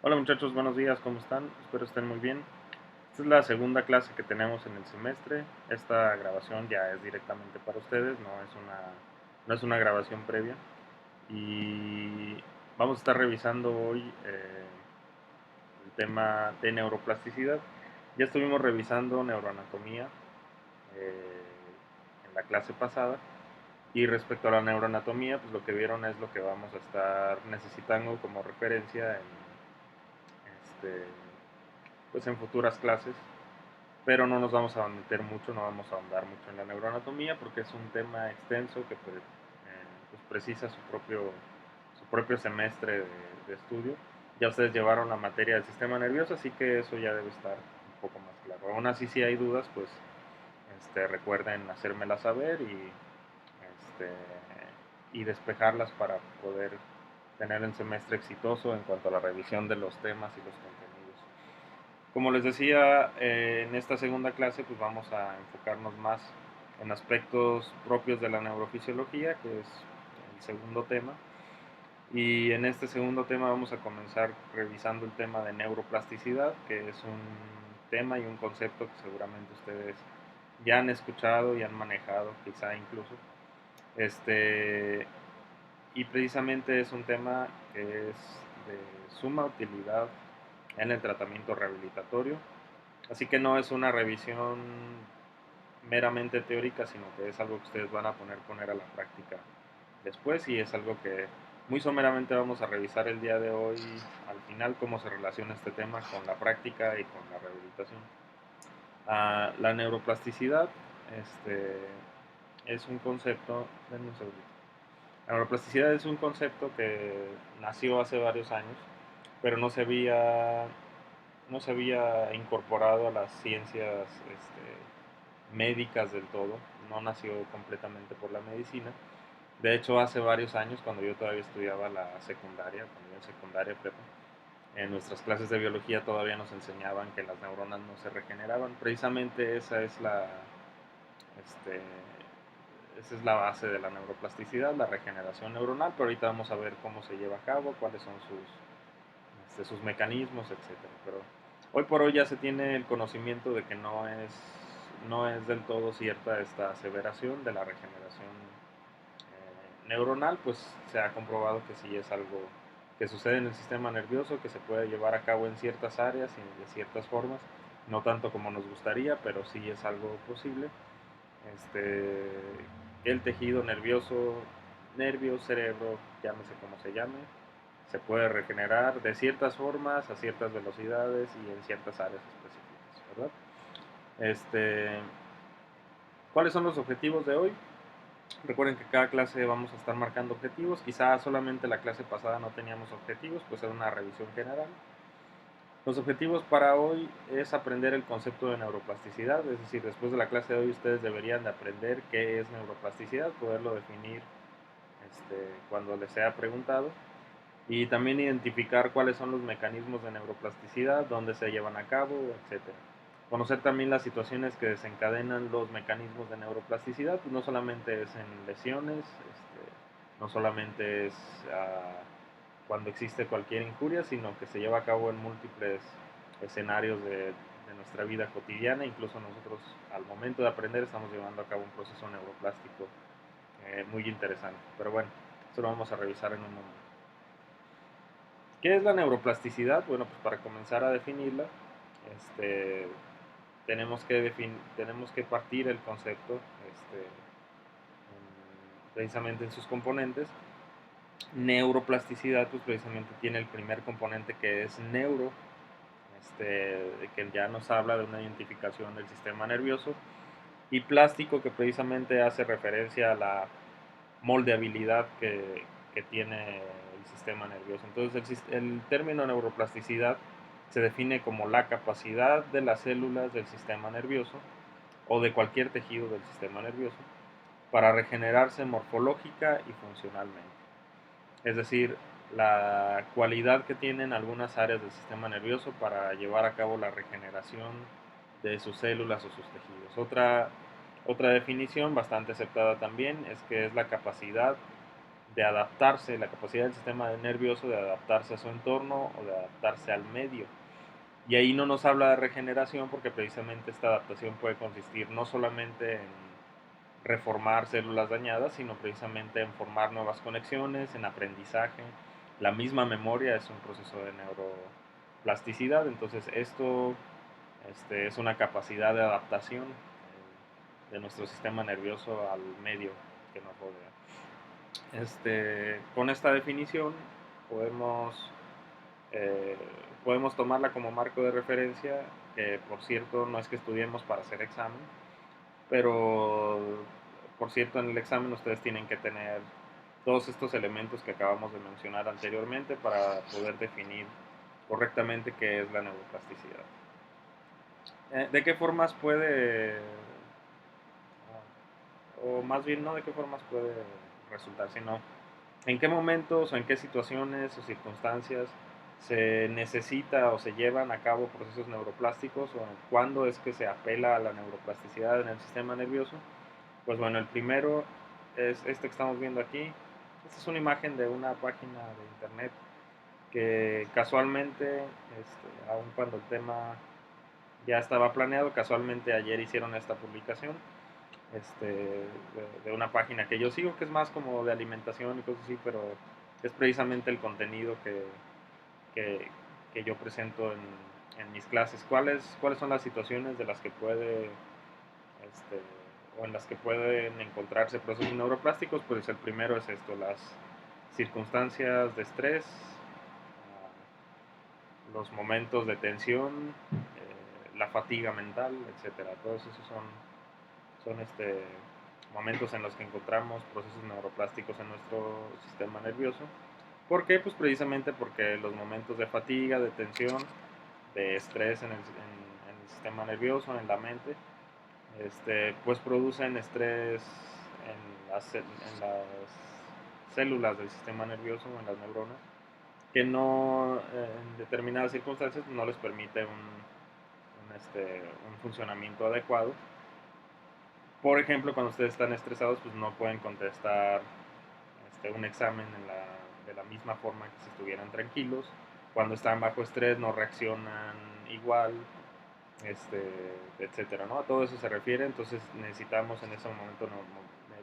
Hola muchachos, buenos días, ¿cómo están? Espero estén muy bien. Esta es la segunda clase que tenemos en el semestre. Esta grabación ya es directamente para ustedes, no es una grabación previa. Y vamos a estar revisando hoy el tema de neuroplasticidad. Ya estuvimos revisando neuroanatomía eh, en la clase pasada. Y respecto a la neuroanatomía, pues lo que vieron es lo que vamos a estar necesitando como referencia este, en futuras clases, pero no nos vamos a meter mucho, no vamos a ahondar mucho en la neuroanatomía porque es un tema extenso que pues precisa su propio semestre de estudio. Ya ustedes llevaron la materia del sistema nervioso, así que eso ya debe estar un poco más claro. Aún así, si hay dudas, pues recuerden hacérmelas saber este, y despejarlas para poder tener un semestre exitoso en cuanto a la revisión de los temas y los contenidos. Como les decía, en esta segunda clase pues vamos a enfocarnos más en aspectos propios de la neurofisiología, que es el segundo tema. Y en este segundo tema vamos a comenzar revisando el tema de neuroplasticidad, que es un tema y un concepto que seguramente ustedes ya han escuchado y han manejado, quizá incluso. Este, y precisamente es un tema que es de suma utilidad en el tratamiento rehabilitatorio. Así que no es una revisión meramente teórica, sino que es algo que ustedes van a poner a la práctica después y es algo que muy someramente vamos a revisar el día de hoy al final cómo se relaciona este tema con la práctica y con la rehabilitación. La neuroplasticidad es un concepto, denme un segundito. La neuroplasticidad es un concepto que nació hace varios años, pero no se había incorporado a las ciencias médicas del todo, no nació completamente por la medicina. De hecho, hace varios años, cuando yo todavía estudiaba la secundaria, cuando yo en secundaria prepa, en nuestras clases de biología todavía nos enseñaban que las neuronas no se regeneraban. Precisamente este, esa es la base de la neuroplasticidad, la regeneración neuronal, pero ahorita vamos a ver cómo se lleva a cabo, cuáles son sus mecanismos, etcétera. Pero hoy por hoy ya se tiene el conocimiento de que no es del todo cierta esta aseveración de la regeneración neuronal, pues se ha comprobado que sí es algo que sucede en el sistema nervioso, que se puede llevar a cabo en ciertas áreas y de ciertas formas, no tanto como nos gustaría, pero sí es algo posible. Este, el tejido nervioso, nervio, cerebro, llámese como se llame, se puede regenerar de ciertas formas, a ciertas velocidades y en ciertas áreas específicas, ¿verdad? Este, ¿Cuáles son los objetivos de hoy? Recuerden que cada clase vamos a estar marcando objetivos. Quizá solamente la clase pasada no teníamos objetivos, pues era una revisión general. Los objetivos para hoy es aprender el concepto de neuroplasticidad, es decir, después de la clase de hoy ustedes deberían de aprender qué es neuroplasticidad, poderlo definir cuando les sea preguntado y también identificar cuáles son los mecanismos de neuroplasticidad, dónde se llevan a cabo, etcétera. Conocer también las situaciones que desencadenan los mecanismos de neuroplasticidad, pues no solamente es en lesiones, no solamente es cuando existe cualquier injuria, sino que se lleva a cabo en múltiples escenarios de nuestra vida cotidiana. Incluso nosotros al momento de aprender estamos llevando a cabo un proceso neuroplástico muy interesante. Pero bueno, eso lo vamos a revisar en un momento. ¿Qué es la neuroplasticidad? Bueno, pues para comenzar a definirla, tenemos que partir el concepto precisamente en sus componentes. Neuroplasticidad, pues precisamente tiene el primer componente que es neuro, que ya nos habla de una identificación del sistema nervioso, y plástico, que precisamente hace referencia a la moldeabilidad que tiene el sistema nervioso. Entonces, el término neuroplasticidad se define como la capacidad de las células del sistema nervioso o de cualquier tejido del sistema nervioso para regenerarse morfológica y funcionalmente. Es decir, la cualidad que tienen algunas áreas del sistema nervioso para llevar a cabo la regeneración de sus células o sus tejidos. Otra definición bastante aceptada también es que es la capacidad de adaptarse, la capacidad del sistema nervioso de adaptarse a su entorno o de adaptarse al medio. Y ahí no nos habla de regeneración porque precisamente esta adaptación puede consistir no solamente en reformar células dañadas, sino precisamente en formar nuevas conexiones, en aprendizaje. La misma memoria es un proceso de neuroplasticidad, entonces esto es una capacidad de adaptación de nuestro sistema nervioso al medio que nos rodea. Con esta definición podemos, eh, podemos tomarla como marco de referencia, que por cierto no es que estudiemos para hacer examen, pero por cierto en el examen ustedes tienen que tener todos estos elementos que acabamos de mencionar anteriormente para poder definir correctamente qué es la neuroplasticidad. ¿De qué formas puede, o más bien no de qué formas puede resultar, sino en qué momentos o en qué situaciones o circunstancias se necesita o se llevan a cabo procesos neuroplásticos o cuándo es que se apela a la neuroplasticidad en el sistema nervioso? Pues bueno, el primero es este que estamos viendo aquí. Esta es una imagen de una página de internet que casualmente, aun cuando el tema ya estaba planeado, casualmente ayer hicieron esta publicación de una página que yo sigo, que es más como de alimentación y cosas así, pero es precisamente el contenido que, que yo presento en mis clases. ¿Cuáles son las situaciones de las que puede, o en las que pueden encontrarse procesos neuroplásticos? Pues el primero es esto, las circunstancias de estrés, los momentos de tensión, la fatiga mental, etcétera. Todos esos son momentos en los que encontramos procesos neuroplásticos en nuestro sistema nervioso. ¿Por qué? Pues precisamente porque los momentos de fatiga, de tensión, de estrés en el sistema nervioso, en la mente, pues producen estrés en las células del sistema nervioso o en las neuronas, que no, en determinadas circunstancias no les permite un funcionamiento adecuado. Por ejemplo, cuando ustedes están estresados, pues no pueden contestar un examen de la misma forma que si estuvieran tranquilos. Cuando están bajo estrés no reaccionan igual, etcétera, ¿no? A todo eso se refiere, entonces necesitamos en ese momento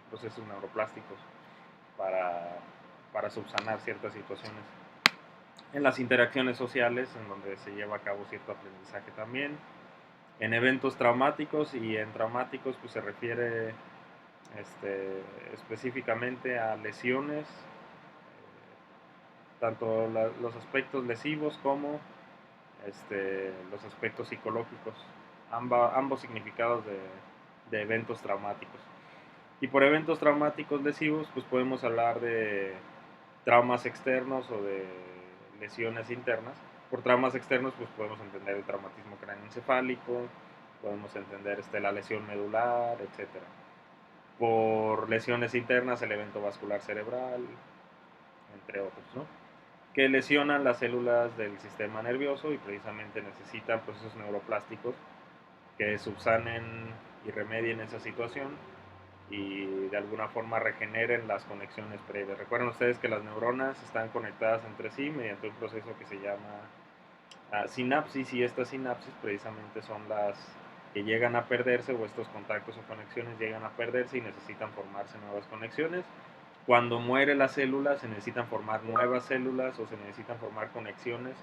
procesos neuroplásticos para, para subsanar ciertas situaciones. En las interacciones sociales, en donde se lleva a cabo cierto aprendizaje también. En eventos traumáticos, y en traumáticos pues se refiere específicamente a lesiones, tanto los aspectos lesivos como los aspectos psicológicos, ambos significados de eventos traumáticos. Y por eventos traumáticos lesivos, pues podemos hablar de traumas externos o de lesiones internas. Por traumas externos, pues podemos entender el traumatismo craneoencefálico, podemos entender la lesión medular, etcétera. Por lesiones internas, el evento vascular cerebral, entre otros, ¿no? Que lesionan las células del sistema nervioso y precisamente necesitan procesos neuroplásticos que subsanen y remedien esa situación y de alguna forma regeneren las conexiones previas. Recuerden ustedes que las neuronas están conectadas entre sí mediante un proceso que se llama sinapsis, y estas sinapsis precisamente son las que llegan a perderse, o estos contactos o conexiones llegan a perderse y necesitan formarse nuevas conexiones. Cuando muere la célula se necesitan formar nuevas células o se necesitan formar conexiones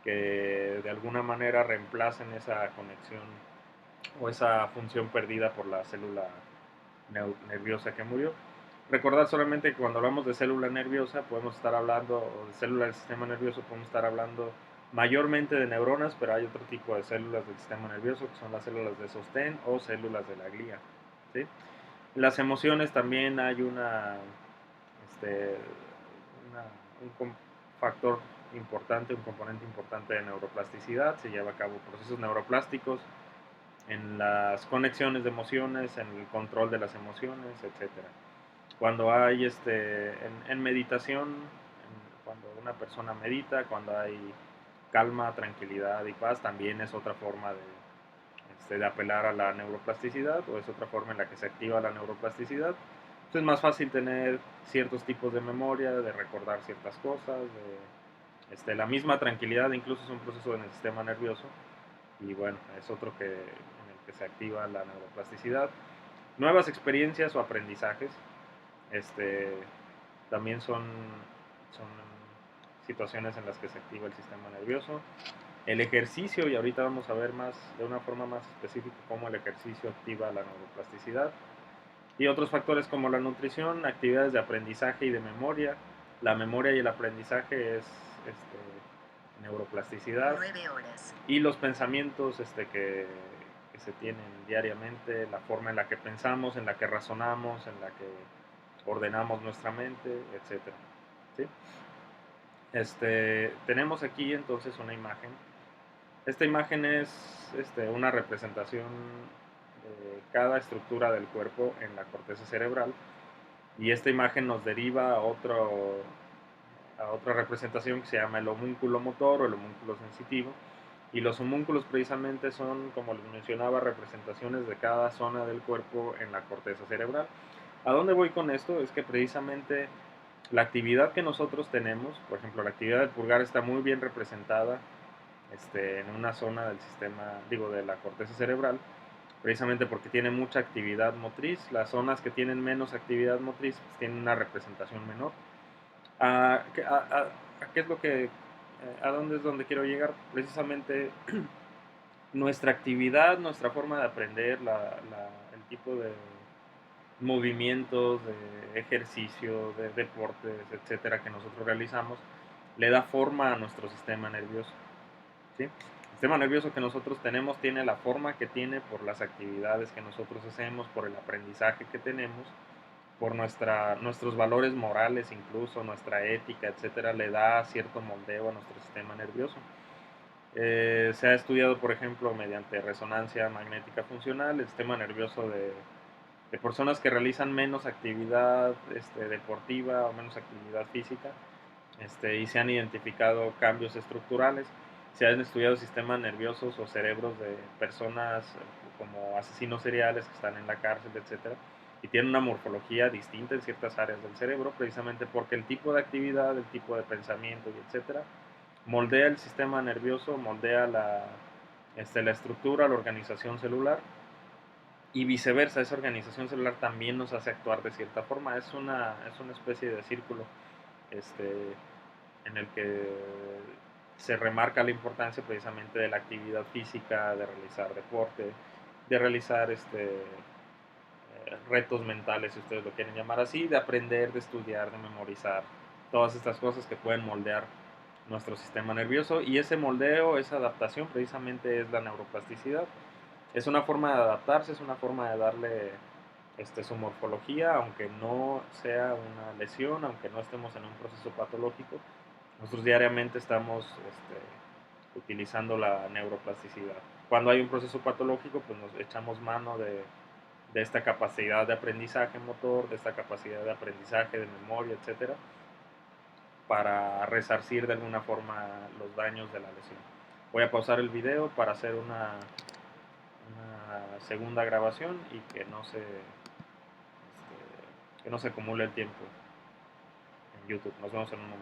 que de alguna manera reemplacen esa conexión o esa función perdida por la célula nerviosa que murió. Recordad solamente que cuando hablamos de célula nerviosa podemos estar hablando, o de célula del sistema nervioso, podemos estar hablando mayormente de neuronas, pero hay otro tipo de células del sistema nervioso que son las células de sostén o células de la glía, ¿sí? Las emociones también hay un factor importante, un componente importante de neuroplasticidad. Se lleva a cabo procesos neuroplásticos en las conexiones de emociones, en el control de las emociones, etcétera. Cuando hay en meditación, cuando una persona medita, cuando hay calma, tranquilidad y paz, también es otra forma de apelar a la neuroplasticidad, o es otra forma en la que se activa la neuroplasticidad. Es más fácil tener ciertos tipos de memoria, de recordar ciertas cosas, la misma tranquilidad, incluso es un proceso en el sistema nervioso. Y bueno, es otro en el que se activa la neuroplasticidad. Nuevas experiencias o aprendizajes, este, también son situaciones en las que se activa el sistema nervioso. El ejercicio, y ahorita vamos a ver más de una forma más específica cómo el ejercicio activa la neuroplasticidad. Y otros factores como la nutrición, actividades de aprendizaje y de memoria. La memoria y el aprendizaje es neuroplasticidad. 9 horas. Y los pensamientos que se tienen diariamente, la forma en la que pensamos, en la que razonamos, en la que ordenamos nuestra mente, etc. ¿Sí? Tenemos aquí entonces una imagen. Esta imagen es una representación de cada estructura del cuerpo en la corteza cerebral, y esta imagen nos deriva a otra representación que se llama el homúnculo motor o el homúnculo sensitivo. Y los homúnculos precisamente son, como les mencionaba, representaciones de cada zona del cuerpo en la corteza cerebral. ¿A dónde voy con esto? Es que precisamente la actividad que nosotros tenemos, por ejemplo, la actividad del pulgar está muy bien representada en una zona del sistema, digo, de la corteza cerebral, precisamente porque tiene mucha actividad motriz. Las zonas que tienen menos actividad motriz pues, tienen una representación menor. ¿Qué es lo que, a dónde es donde quiero llegar? Precisamente nuestra actividad, nuestra forma de aprender, el tipo de movimientos, de ejercicio, de deportes, etcétera, que nosotros realizamos, le da forma a nuestro sistema nervioso. ¿Sí? El sistema nervioso que nosotros tenemos tiene la forma que tiene por las actividades que nosotros hacemos, por el aprendizaje que tenemos, por nuestros valores morales, incluso nuestra ética, etcétera, le da cierto moldeo a nuestro sistema nervioso. Se ha estudiado, por ejemplo, mediante resonancia magnética funcional, el sistema nervioso de personas que realizan menos actividad deportiva o menos actividad física, y se han identificado cambios estructurales. Se han estudiado sistemas nerviosos o cerebros de personas como asesinos seriales que están en la cárcel, etcétera, y tienen una morfología distinta en ciertas áreas del cerebro, precisamente porque el tipo de actividad, el tipo de pensamiento, y etcétera, moldea el sistema nervioso, moldea la estructura, la organización celular, y viceversa, esa organización celular también nos hace actuar de cierta forma. Es una especie de círculo este, en el que se remarca la importancia precisamente de la actividad física, de realizar deporte, de realizar retos mentales, si ustedes lo quieren llamar así, de aprender, de estudiar, de memorizar, todas estas cosas que pueden moldear nuestro sistema nervioso. Y ese moldeo, esa adaptación precisamente es la neuroplasticidad. Es una forma de adaptarse, es una forma de darle su morfología, aunque no sea una lesión, aunque no estemos en un proceso patológico. Nosotros diariamente estamos utilizando la neuroplasticidad. Cuando hay un proceso patológico, pues nos echamos mano de esta capacidad de aprendizaje motor, de esta capacidad de aprendizaje, de memoria, etcétera, para resarcir de alguna forma los daños de la lesión. Voy a pausar el video para hacer una segunda grabación y que no se acumule el tiempo en YouTube. Nos vemos en un momento.